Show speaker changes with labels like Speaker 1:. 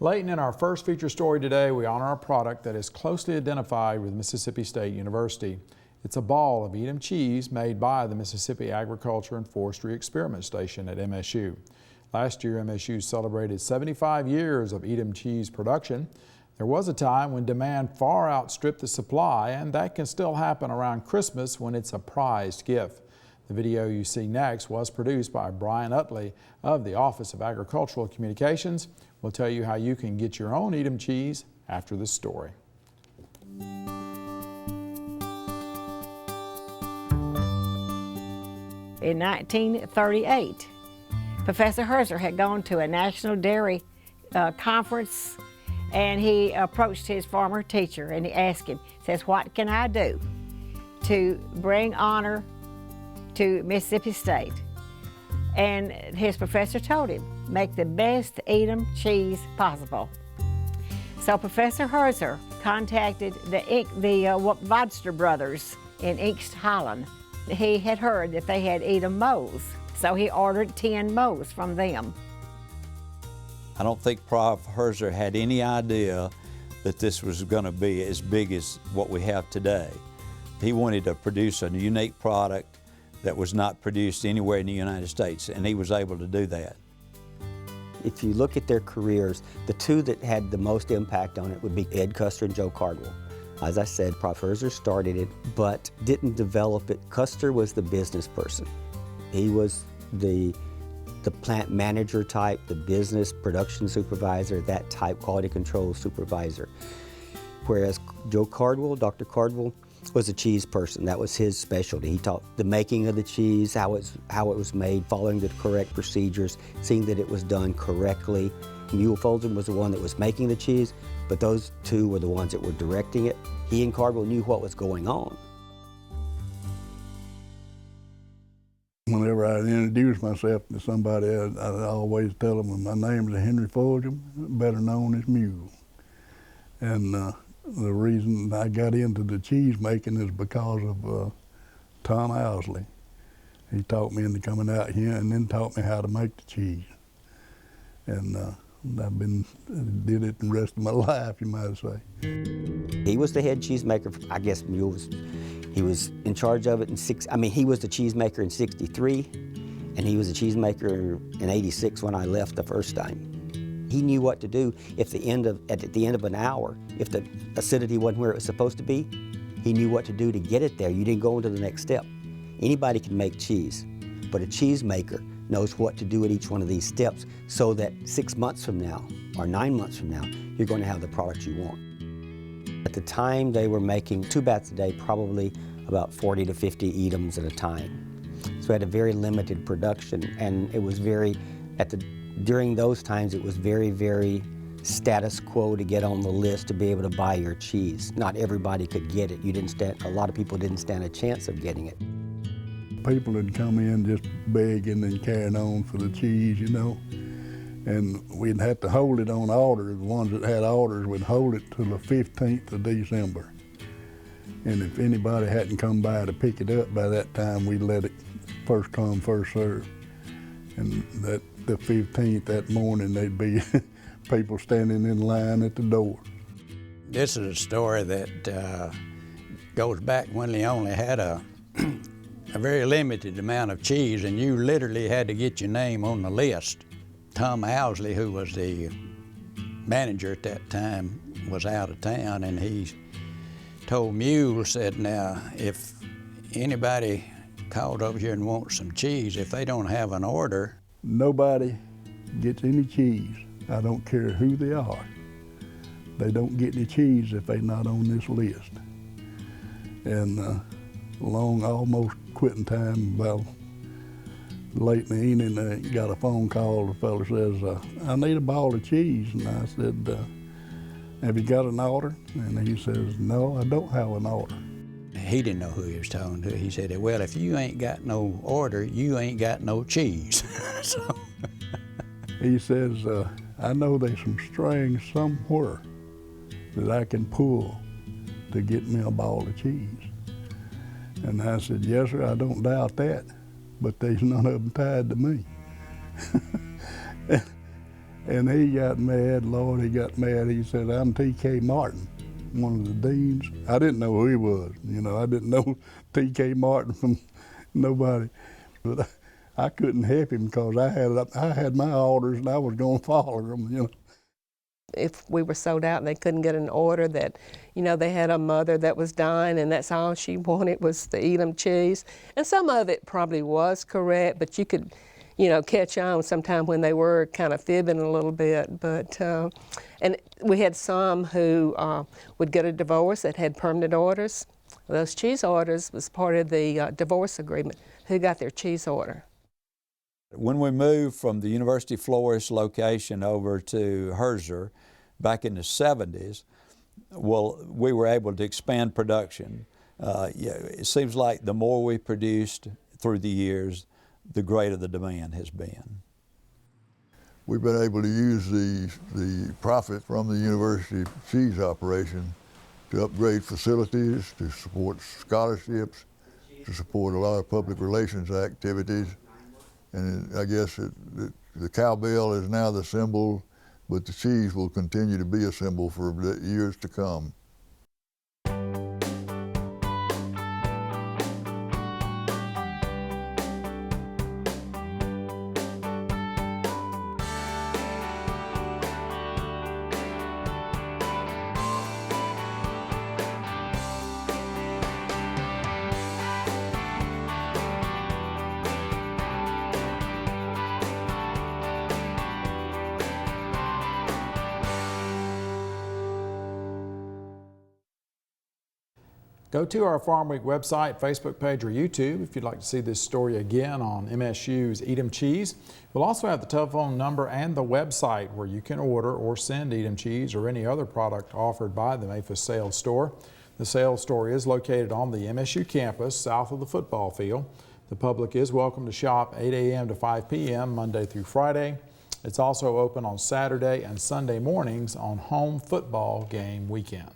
Speaker 1: Leighton, in our first feature story today, we honor a product that is closely identified with Mississippi State University. It's a ball of Edam cheese made by the Mississippi Agriculture and Forestry Experiment Station at MSU. Last year, MSU celebrated 75 years of Edam cheese production. There was a time when demand far outstripped the supply, and that can still happen around Christmas when it's a prized gift. The video you see next was produced by Brian Utley of the Office of Agricultural Communications. We'll tell you how you can get your own Edam cheese after this story.
Speaker 2: In 1938, Professor Herzer had gone to a national dairy conference, and he approached his former teacher and he asked him, says, "What can I do to bring honor to Mississippi State?" And his professor told him, "Make the best Edam cheese possible." So Professor Herzer contacted the Wadster brothers in Inkst, Holland. He had heard that they had Edam molds, so he ordered 10 molds from them.
Speaker 3: I don't think Prof. Herzer had any idea that this was going to be as big as what we have today. He wanted to produce a unique product that was not produced anywhere in the United States, and he was able to do that.
Speaker 4: If you look at their careers, the two that had the most impact on it would be Ed Custer and Joe Cardwell. As I said, Prof. Herzer started it, but didn't develop it. Custer was the business person. He was the plant manager type, the business production supervisor, that type quality control supervisor. Whereas Joe Cardwell, Dr. Cardwell, was a cheese person. That was his specialty. He taught the making of the cheese, how it was made, following the correct procedures, seeing that it was done correctly. Mule Folsom was the one that was making the cheese, but those two were the ones that were directing it. He and Cardwell knew what was going on.
Speaker 5: Whenever I introduce myself to somebody, I always tell them my name is Henry Folsom, better known as Mule. And the reason I got into the cheese making is because of Tom Owsley. He taught me into coming out here and then taught me how to make the cheese. And I've did it the rest of my life, you might say.
Speaker 4: He was the head cheesemaker. I guess Mule he was in charge of it he was the cheesemaker in '63, and he was a cheesemaker in '86 when I left the first time. He knew what to do at the end of an hour. If the acidity wasn't where it was supposed to be, he knew what to do to get it there. You didn't go into the next step. Anybody can make cheese, but a cheesemaker knows what to do at each one of these steps so that 6 months from now or 9 months from now, you're going to have the product you want. At the time, they were making 2 batches a day, probably about 40 to 50 Edams at a time. So we had a very limited production, and it was during those times, it was very, very status quo to get on the list to be able to buy your cheese. Not everybody could get it. A lot of people didn't stand a chance of getting it.
Speaker 5: People would come in just begging and carrying on for the cheese, you know. And we'd have to hold it on order. The ones that had orders would hold it till the 15th of December. And if anybody hadn't come by to pick it up by that time, we'd let it first come, first serve. And the 15th that morning, there'd be people standing in line at the door.
Speaker 3: This is a story that goes back when they only had a very limited amount of cheese, and you literally had to get your name on the list. Tom Owsley, who was the manager at that time, was out of town, and he told Mule, said, "Now, if anybody called over here and wants some cheese, if they don't have an order..."
Speaker 5: Nobody gets any cheese. I don't care who they are. They don't get any cheese if they're not on this list. And almost quitting time, well, late in the evening, I got a phone call. The fellow says, "I need a ball of cheese." And I said, "Have you got an order?" And he says, "No, I don't have an order."
Speaker 3: He didn't know who he was talking to. He said, "Well, if you ain't got no order, you ain't got no cheese." So.
Speaker 5: He says, "I know there's some strings somewhere that I can pull to get me a ball of cheese." And I said, "Yes, sir, I don't doubt that, but there's none of them tied to me." And he got mad, Lord, he got mad. He said, I'm T.K. Martin, one of the deans. I didn't know who he was. You know, I didn't know T.K. Martin from nobody. But I couldn't help him because I had my orders and I was going to follow them, you know.
Speaker 6: If we were sold out and they couldn't get an order that, you know, they had a mother that was dying and that's all she wanted was the Edam cheese. And some of it probably was correct, but you could, you know, catch on sometime when they were kind of fibbing a little bit. But, and we had some who would get a divorce that had permanent orders. Those cheese orders was part of the divorce agreement, who got their cheese order.
Speaker 7: When we moved from the University Florist location over to Herzer back in the 70s, well, we were able to expand production. It seems like the more we produced through the years, the greater the demand has been.
Speaker 8: We've been able to use the profit from the university cheese operation to upgrade facilities, to support scholarships, to support a lot of public relations activities. And I guess the cowbell is now the symbol, but the cheese will continue to be a symbol for years to come.
Speaker 1: Go to our Farm Week website, Facebook page, or YouTube if you'd like to see this story again on MSU's Edam cheese. We'll also have the telephone number and the website where you can order or send Edam cheese or any other product offered by the Memphis Sales Store. The sales store is located on the MSU campus south of the football field. The public is welcome to shop 8 a.m. to 5 p.m. Monday through Friday. It's also open on Saturday and Sunday mornings on home football game weekend.